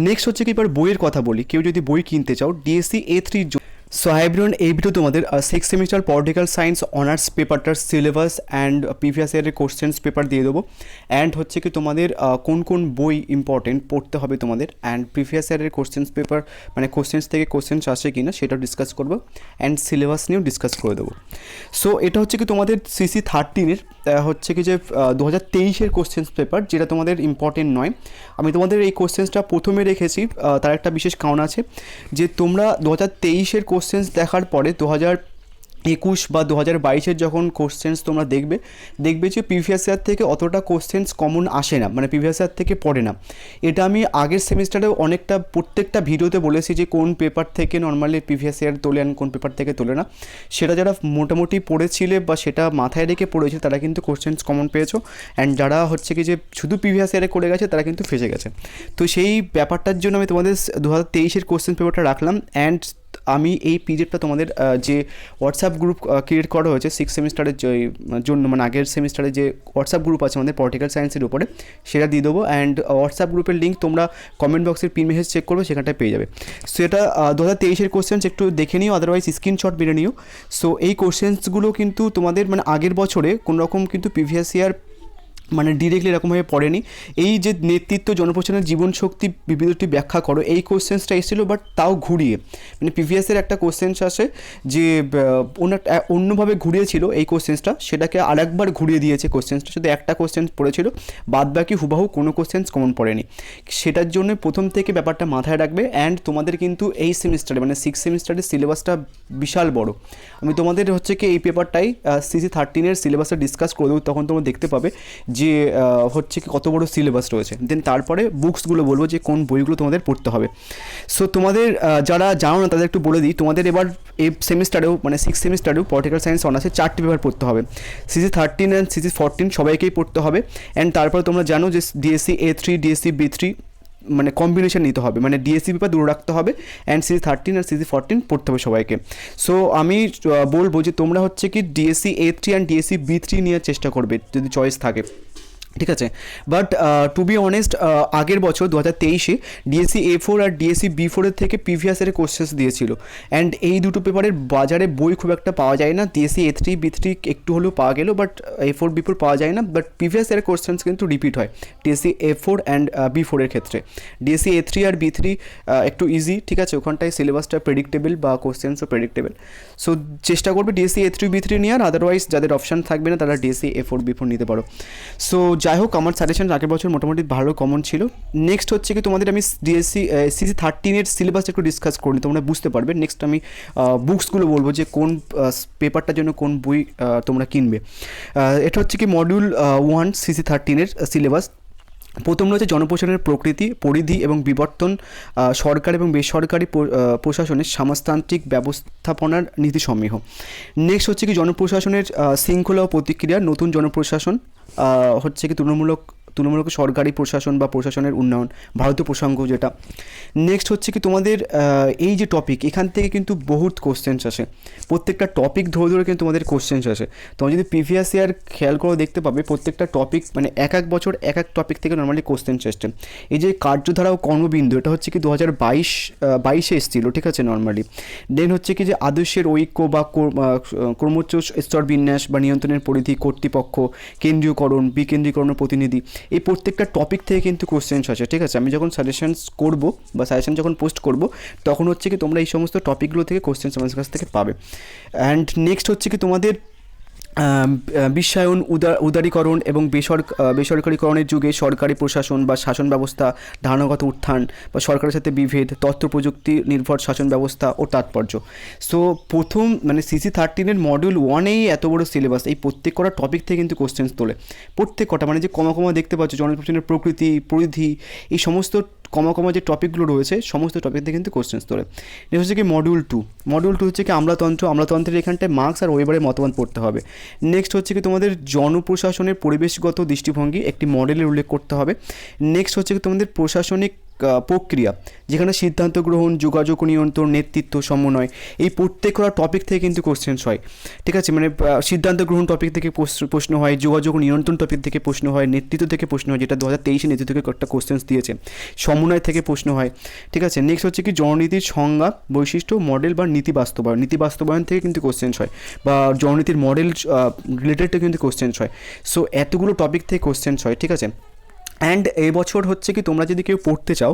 Next হচ্ছে কি এবার বইয়ের কথা বলি। কেউ যদি বই কিনতে চাও DSC A3 so hi everyone, এই ভিডিও তোমাদের six semester political science honours পেপারটার সিলেবাস অ্যান্ড প্রিভিয়াস ইয়ারের কোশ্চেন্স পেপার দিয়ে দেবো। অ্যান্ড হচ্ছে কি তোমাদের কোন কোন বই ইম্পর্টেন্ট পড়তে হবে তোমাদের, অ্যান্ড প্রিভিয়াস ইয়ারের কোশ্চেন্স পেপার মানে কোশ্চেন্স থেকে কোশ্চেন্স আসে কি না সেটাও ডিসকাস করবো, অ্যান্ড সিলেবাস নিয়েও ডিসকাস করে দেবো। সো এটা হচ্ছে কি তোমাদের CC13-এর হচ্ছে কি যে 2023-এর কোশ্চেন্স পেপার, যেটা তোমাদের ইম্পর্টেন্ট নয়। আমি তোমাদের এই কোশ্চেন্সটা প্রথমে রেখেছি, তার একটা বিশেষ কারণ আছে যে তোমরা 2023-এর কোশ্চেন্স দেখার পরে 2021 বা 2022-এর যখন কোশ্চেন্স তোমরা দেখবে যে প্রিভিয়াস ইয়ার থেকে অতটা কোশ্চেন্স কমন আসে না, মানে প্রিভিয়াস ইয়ার থেকে পড়ে না। এটা আমি আগের সেমিস্টারেও অনেকটা প্রত্যেকটা ভিডিওতে বলেছি যে কোন পেপার থেকে নর্মালি প্রিভিয়াস ইয়ার তোলে আর কোন পেপার থেকে তোলে না। সেটা যারা মোটামুটি পড়েছিলে বা সেটা মাথায় রেখে পড়েছে তারা কিন্তু কোশ্চেন্স কমন পেয়েছো, অ্যান্ড যারা হচ্ছে কি যে শুধু প্রিভিয়াস ইয়ারে করে গেছে তারা কিন্তু ফেসে গেছে। তো সেই ব্যাপারটার জন্য আমি তোমাদের 2023-এর কোশ্চেন পেপারটা রাখলাম। অ্যান্ড আমি এই পিডিএফটা তোমাদের যে হোয়াটসঅ্যাপ গ্রুপ ক্রিয়েট করা হয়েছে সিক্স সেমিস্টারের জন্য, মানে আগের সেমিস্টারে যে হোয়াটসঅ্যাপ গ্রুপ আছে আমাদের পলিটিক্যাল সায়েন্সের উপরে, সেটা দিয়ে দেবো। অ্যান্ড হোয়াটসঅ্যাপ গ্রুপের লিঙ্ক তোমরা কমেন্ট বক্সের পিন মেসেজ চেক করবে, সেখানটায় পেয়ে যাবে। সো এটা 2023-এর কোশ্চেন্স একটু দেখে নিও, আদারওয়াইজ স্ক্রিনশট বেড়ে নিও। সো এই কোশ্চেন্সগুলো কিন্তু তোমাদের মানে আগের বছরে কোনোরকম কিন্তু প্রিভিয়াস ইয়ার মানে ডিরেক্টলি এরকমভাবে পড়েনি। এই যে নেতৃত্ব জনপ্রশাসনের জীবন শক্তি বিবিধটি ব্যাখ্যা করো, এই কোশ্চেন্সটা এসেছিলো, বাট তাও ঘুরিয়ে, মানে প্রিভিয়াসের একটা কোশ্চেন্স আসে যে অন্যভাবে ঘুরিয়েছিল এই কোশ্চেন্সটা, সেটাকে আরেকবার ঘুরিয়ে দিয়েছে কোশ্চেন্সটা, শুধু একটা কোশ্চেন্স পড়েছিল, বাদ বাকি হুবাহু কোনো কোশ্চেন্স কমন পড়েনি। সেটার জন্য প্রথম থেকে ব্যাপারটা মাথায় রাখবে। অ্যান্ড তোমাদের কিন্তু এই সেমিস্টারে মানে সিক্স সেমিস্টারের সিলেবাসটা বিশাল বড়। আমি তোমাদের হচ্ছে কি এই পেপারটাই CC13-এর সিলেবাসটা ডিসকাস করে দেবো, তখন তোমরা দেখতে পাবে যে হচ্ছে কি কত বড় সিলেবাস রয়েছে। দেন তারপরে বুকসগুলো বলবো যে কোন বইগুলো তোমাদের পড়তে হবে। সো তোমাদের যারা জানো না তাদের একটু বলে দিই, তোমাদের এবার এই সেমিস্টারেও মানে সিক্স সেমিস্টারেও পলিটিক্যাল সায়েন্স অনার্সে 4টি পেপার পড়তে হবে। CC13 অ্যান্ড CC14 সবাইকেই পড়তে হবে। অ্যান্ড তারপরে তোমরা জানো যে ডিএসসি A3 ডিএসসি B3 মানে কম্বিনেশন নিতে হবে, মানে ডিএসসি পেপার দূরে রাখতে হবে, অ্যান্ড CC13 আর CC14 পড়তে হবে সবাইকে। সো আমি বলবো যে তোমরা হচ্ছে কি DSC A3 and DSC B3 নেওয়ার চেষ্টা করবে যদি চয়েস থাকে, ঠিক আছে। বাট টু বি অনেস্ট, আগের বছর 2023-এ ডিএসসি A4 আর ডিএসসি B4-এর থেকে প্রিভিয়াস ইয়ারের কোশ্চেন্স দিয়েছিল। অ্যান্ড এই দুটো পেপারের বাজারে বই খুব একটা পাওয়া যায় না। ডিএসসি A3 B3 একটু হলেও পাওয়া গেল, বাট A4 B4 পাওয়া যায় না। বাট প্রিভিয়াস ইয়ারের কোশ্চেন্স কিন্তু রিপিট হয় ডিএসসি A4 অ্যান্ড B4-এর ক্ষেত্রে। ডিএসসি A3 আর B3 একটু ইজি, ঠিক আছে, ওখানটায় সিলেবাসটা প্রেডিক্টেবল বা কোশ্চেন্সও প্রেডিক্টেবল। সো চেষ্টা করবে ডিএসসি A3 B3 নেওয়ার, আদারওয়াইজ যাদের অপশান থাকবে না তারা ডিএসসি A4 B4 নিতে পারো। সো যাই হোক, আমার সাজেশন আগের বছর মোটামুটি ভালো কমন ছিল। নেক্সট হচ্ছে কি তোমাদের আমি ডিএসসি CC13-এর সিলেবাস একটু ডিসকাস করি, তোমরা বুঝতে পারবে। নেক্সট আমি বুকসগুলো বলবো যে কোন পেপারটার জন্য কোন বই তোমরা কিনবে। এটা হচ্ছে কি মডিউল 1 CC13-এর সিলেবাস। প্রথম রয়েছে জনপ্রশাসনের প্রকৃতি, পরিধি এবং বিবর্তন, সরকার এবং বেসরকারি প্রশাসনের সমাজতান্ত্রিক ব্যবস্থাপনার নীতিসমূহ। নেক্সট হচ্ছে কি জনপ্রশাসনের শৃঙ্খলা ও প্রতিক্রিয়া, নতুন জনপ্রশাসন হচ্ছে কি তুলনামূলক সরকারি প্রশাসন বা প্রশাসনের উন্নয়ন, ভারতীয় প্রসঙ্গ যেটা। নেক্সট হচ্ছে কি তোমাদের এই যে টপিক, এখান থেকে কিন্তু বহুত কোশ্চেন্স আসে, প্রত্যেকটা টপিক ধরে ধরে কিন্তু তোমাদের কোশ্চেন্স আসে। তোমরা যদি প্রিভিয়াস ইয়ার খেয়াল করে দেখতে পাবে প্রত্যেকটা টপিক মানে এক এক বছর এক এক টপিক থেকে নর্মালি কোশ্চেন্স এসছে। এই যে কার্যধারা ও কর্মবিন্দু, এটা হচ্ছে কি 2022-এ এসেছিলো, ঠিক আছে, নর্মালি। দেন হচ্ছে কি যে আদর্শের ঐক্য বা ক্রমোচ্চ স্তর বিন্যাস বা নিয়ন্ত্রণের পরিধি, কর্তৃপক্ষ, কেন্দ্রীয়করণ, বিকেন্দ্রীকরণের প্রতিনিধি, এই প্রত্যেকটা টপিক থেকে কিন্তু কোশ্চেন্স আছে, ঠিক আছে। আমি যখন সাজেশনস করবো বা সাজেশন যখন পোস্ট করবো তখন হচ্ছে কি তোমরা এই সমস্ত টপিকগুলো থেকে কোশ্চেন্স আমাদের কাছ থেকে পাবে। অ্যান্ড নেক্সট হচ্ছে কি তোমাদের বিশ্বায়ন, উদারীকরণ এবং বেসরকারীকরণের যুগে সরকারি প্রশাসন বা শাসন ব্যবস্থা, ধারণাগত উত্থান বা সরকারের সাথে বিভেদ, তথ্য প্রযুক্তি নির্ভর শাসন ব্যবস্থা ও তাৎপর্য। সো প্রথম মানে CC13-এর মডিউল 1-এই এত বড় সিলেবাস, এই প্রত্যেক কটা টপিক থেকে কিন্তু কোশ্চেন্স তোলে, প্রত্যেক কটা, মানে যে কমা দেখতে পাচ্ছ, জনপ্রশাসনের প্রকৃতি, পরিধি, এই সমস্ত কমা যে টপিকগুলো রয়েছে সমস্ত টপিক থেকে কিন্তু কোশ্চেন্স তোলে। এটা হচ্ছে কি মডিউল 2 হচ্ছে কি আমলাতন্ত্রের এখানটায় মার্কস আর ওয়েবারের মতামত পড়তে হবে। নেক্সট হচ্ছে কি তোমাদের জনপ্রশাসনের পরিবেশগত দৃষ্টিভঙ্গি, একটি মডেলের উল্লেখ করতে হবে। নেক্সট হচ্ছে কি তোমাদের প্রশাসনিক প্রক্রিয়া, যেখানে সিদ্ধান্ত গ্রহণ, যোগাযোগ নিয়ন্ত্রণ, নেতৃত্ব, সমন্বয়, এই প্রত্যেকটা টপিক থেকে কিন্তু কোশ্চেন্স হয়। ঠিক আছে, মানে সিদ্ধান্ত গ্রহণ টপিক থেকে প্রশ্ন হয়, যোগাযোগ নিয়ন্ত্রণ টপিক থেকে প্রশ্ন হয়, নেতৃত্ব থেকে প্রশ্ন হয়, যেটা 2023 নেতৃত্ব থেকে একটা কোশ্চেন্স দিয়েছে, সমন্বয় থেকে প্রশ্ন হয়। ঠিক আছে, নেক্সট হচ্ছে কি জননীতির সংজ্ঞা, বৈশিষ্ট্য, মডেল বা নীতি বাস্তবায়ন থেকে কিন্তু কোশ্চেন্স হয়, বা জননীতির মডেল রিলেটেড কিন্তু কোশ্চেন্স হয়। সো এতগুলো টপিক থেকে কোশ্চেন্স হয়। ঠিক আছে, অ্যান্ড এবছর হচ্ছে কি তোমরা যদি কেউ পড়তে চাও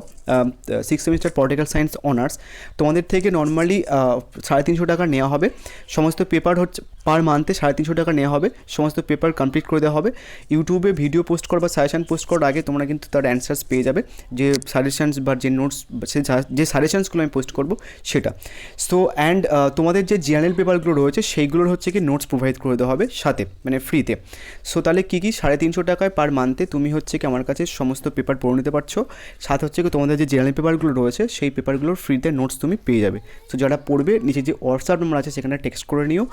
6th semester political science honours, তোমাদের থেকে নর্মালি 350 টাকা নেওয়া হবে। সমস্ত পেপার হচ্ছে পার মান্থে 350 টাকা নেওয়া হবে, সমস্ত পেপার কমপ্লিট করে দেওয়া হবে। ইউটিউবে ভিডিও পোস্ট করা বা সাজেশান পোস্ট করার আগে তোমরা কিন্তু তার অ্যান্সার্স পেয়ে যাবে, যে সাজেশানস বা যে নোটস, যে সাজেশানসগুলো আমি পোস্ট করবো সেটা। সো অ্যান্ড তোমাদের যে জেনারেল পেপারগুলো রয়েছে সেইগুলোর হচ্ছে কি নোটস প্রোভাইড করে দেওয়া হবে সাথে, মানে ফ্রিতে। সো তাহলে কী কী 350 টাকায় পার মান্থে তুমি হচ্ছে কি আমার কাছে সমস্ত পেপার পড়ে নিতে পারছো, সাথে হচ্ছে কি তোমাদের যে জেনারেল পেপারগুলো রয়েছে সেই পেপারগুলোর ফ্রিতে নোটস তুমি পেয়ে যাবে। সো যারা পড়বে, নিচে যে হোয়াটসঅ্যাপ নাম্বার আছে সেখানে টেক্সট করে নিও।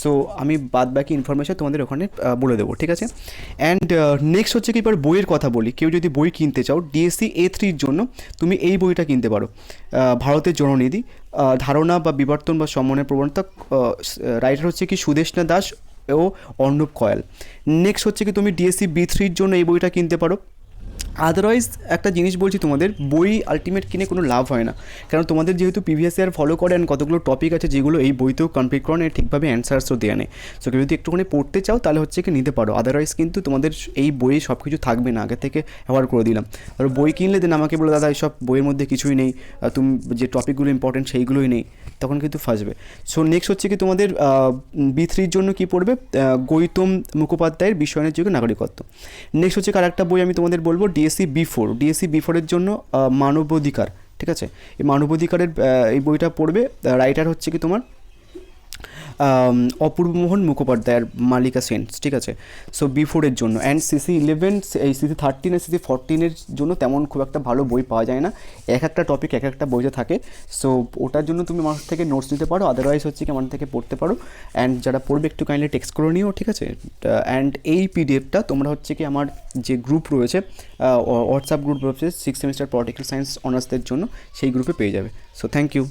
সো আমি বাদ বাকি ইনফরমেশন তোমাদের ওখানে বলে দেবো। ঠিক আছে, অ্যান্ড নেক্সট হচ্ছে কি এবার বইয়ের কথা বলি। কেউ যদি বই কিনতে চাও ডিএসসি A3 জন্য, তুমি এই বইটা কিনতে পারো, ভারতের জননীতি, ধারণা বা বিবর্তন বা সমন্বয়ের প্রবণতা, রাইটার হচ্ছে কি সুদেষ্ণা দাস ও অর্ণব কয়াল। নেক্সট হচ্ছে কি তুমি ডিএসসি B3 জন্য এই বইটা কিনতে পারো। আদারওয়াইজ একটা জিনিস বলছি তোমাদের, বই আলটিমেট কিনে কোনো লাভ হয় না, কারণ তোমাদের যেহেতু প্রিভিয়াস ইয়ার ফলো করে, অ্যান্ড কতগুলো টপিক আছে যেগুলো এই বইতেও কমপ্লিট করেন, ঠিকভাবে অ্যান্সার্সও দেওয়া নেই। সো কেউ যদি একটুখানি পড়তে চাও তাহলে হচ্ছে কি নিতে পারো, আদারওয়াইজ কিন্তু তোমাদের এই বইয়ে সব কিছু থাকবে না, আগে থেকে অ্যাওয়ার করে দিলাম। আর বই কিনলে দেন আমাকে বলে দাদা এইসব বইয়ের মধ্যে কিছুই নেই, তুমি যে টপিকগুলো ইম্পর্টেন্ট সেইগুলোই নেই, তখন কিন্তু ফাঁসবে। সো নেক্সট হচ্ছে কি তোমাদের B3 জন্য কী পড়বে, গৌতম মুখোপাধ্যায়ের বিশ্বায়নের যুগে নাগরিকত্ব। নেক্সট হচ্ছে আরেকটা বই আমি তোমাদের বলবো ডিএসসি B4 এর জন্য মানবাধিকার। ঠিক আছে, এই মানবাধিকারের এই বইটা পড়বে, রাইটার হচ্ছে কি তোমার অপূর্বমোহন মুখোপাধ্যায়ের মালিকা সেন্স। ঠিক আছে, সো B4 এর জন্য। অ্যান্ড CC11, এই CC13 আর CC14 জন্য তেমন খুব একটা ভালো বই পাওয়া যায় না, এক একটা টপিক এক একটা বইতে থাকে। সো ওটার জন্য তুমি আমার থেকে নোটস নিতে পারো, আদারওয়াইজ হচ্ছে কি আমার থেকে পড়তে পারো। অ্যান্ড যারা পড়বে একটু কাইন্ডলি টেক্সট করে নিও। ঠিক আছে, অ্যান্ড এই PDFটা তোমরা হচ্ছে কি আমার যে গ্রুপ রয়েছে, হোয়াটসঅ্যাপ গ্রুপ রয়েছে 6th সেমিস্টার পলিটিক্যাল সায়েন্স অনার্সদের জন্য, সেই গ্রুপে পেয়ে যাবে। So thank you.